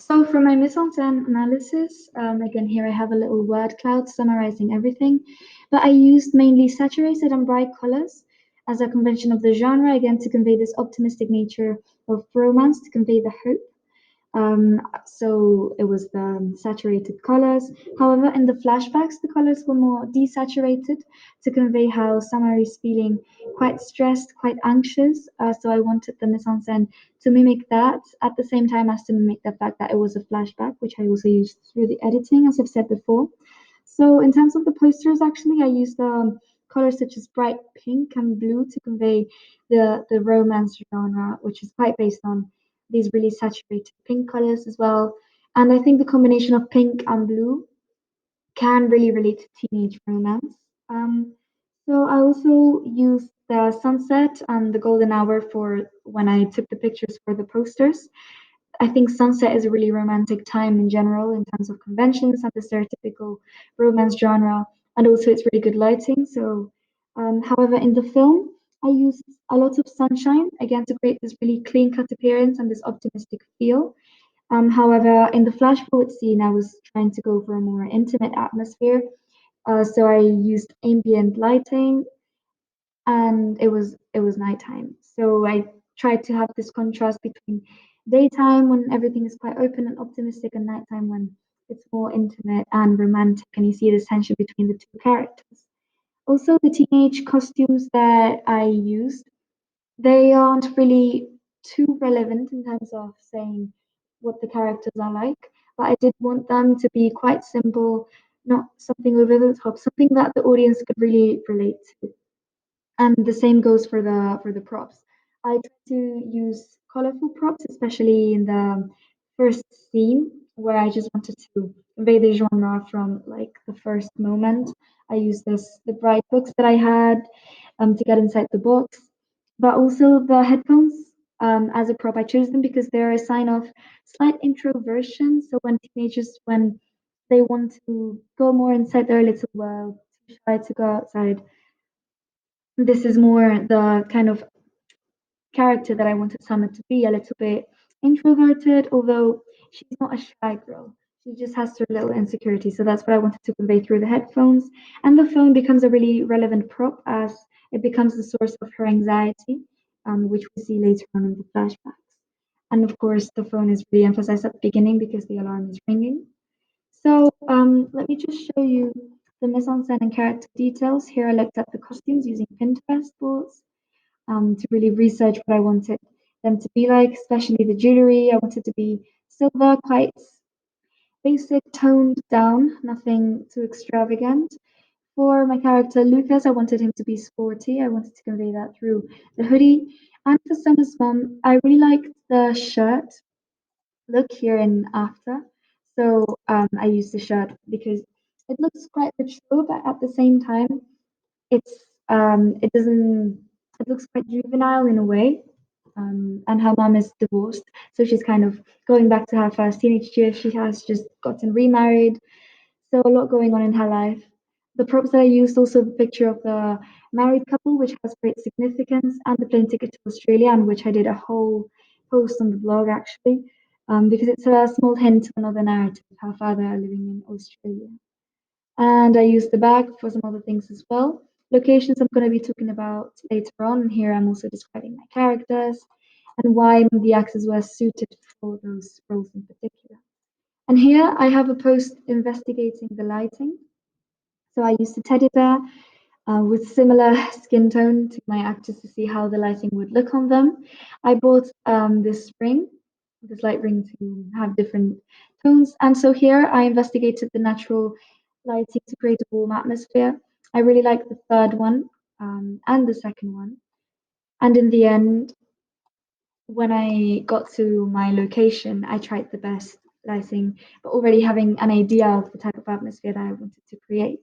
So for my mise-en-scène analysis, again here I have a little word cloud summarizing everything, but I used mainly saturated and bright colors as a convention of the genre, again to convey this optimistic nature of romance, to convey the hope. So it was the saturated colors. However, in the flashbacks, the colors were more desaturated to convey how Summer is feeling quite stressed, quite anxious. So I wanted the mise en scène to mimic that at the same time as to mimic the fact that it was a flashback, which I also used through the editing, as I've said before. So in terms of the posters, actually, I used colors such as bright pink and blue to convey the romance genre, which is quite based on these really saturated pink colors as well. And I think the combination of pink and blue can really relate to teenage romance. So I also used the sunset and the golden hour for when I took the pictures for the posters. I think sunset is a really romantic time in general in terms of conventions and the stereotypical romance genre, and also it's really good lighting. So, however, in the film, I used a lot of sunshine again to create this really clean cut appearance and this optimistic feel. However, in the flash forward scene, I was trying to go for a more intimate atmosphere. So I used ambient lighting and it was nighttime. So I tried to have this contrast between daytime when everything is quite open and optimistic, and nighttime when it's more intimate and romantic, and you see the tension between the two characters. Also, the teenage costumes that I used, they aren't really too relevant in terms of saying what the characters are like, but I did want them to be quite simple, not something over the top, something that the audience could really relate to. And the same goes for the props. I try to use colorful props, especially in the first scene where I just wanted to convey the genre from like the first moment. I used the bright books that I had to get inside the box, but also the headphones as a prop. I chose them because they're a sign of slight introversion. So when teenagers, when they want to go more inside their little world, too shy to go outside, this is more the kind of character that I wanted Summer to be, a little bit introverted, although she's not a shy girl. She just has her little insecurity. So that's what I wanted to convey through the headphones. And the phone becomes a really relevant prop as it becomes the source of her anxiety, which we see later on in the flashbacks. And of course, the phone is really emphasized at the beginning because the alarm is ringing. So let me just show you the mise-en-scène and character details. Here I looked at the costumes using Pinterest boards to really research what I wanted them to be like, especially the jewelry. I wanted to be silver, quite basic, toned down, nothing too extravagant. For my character Lucas, I wanted him to be sporty. I wanted to convey that through the hoodie. And for Summer's mom, I really liked the shirt look here and after. So I used the shirt because it looks quite mature, but at the same time, it doesn't it looks quite juvenile in a way. And her mom is divorced, so she's kind of going back to her first teenage years. She has just gotten remarried, so a lot going on in her life. The props that I used also the picture of the married couple, which has great significance, and the plane ticket to Australia, on which I did a whole post on the blog actually, because it's a small hint to another narrative, her father living in Australia. And I used the bag for some other things as well. Locations I'm going to be talking about later on. And here I'm also describing my characters and why the axes were suited for those roles in particular. And here I have a post investigating the lighting. So I used a teddy bear with similar skin tone to my actors to see how the lighting would look on them. I bought this ring, this light ring to have different tones. And so here I investigated the natural lighting to create a warm atmosphere. I really like the third one and the second one. And in the end, when I got to my location, I tried the best lighting, but already having an idea of the type of atmosphere that I wanted to create.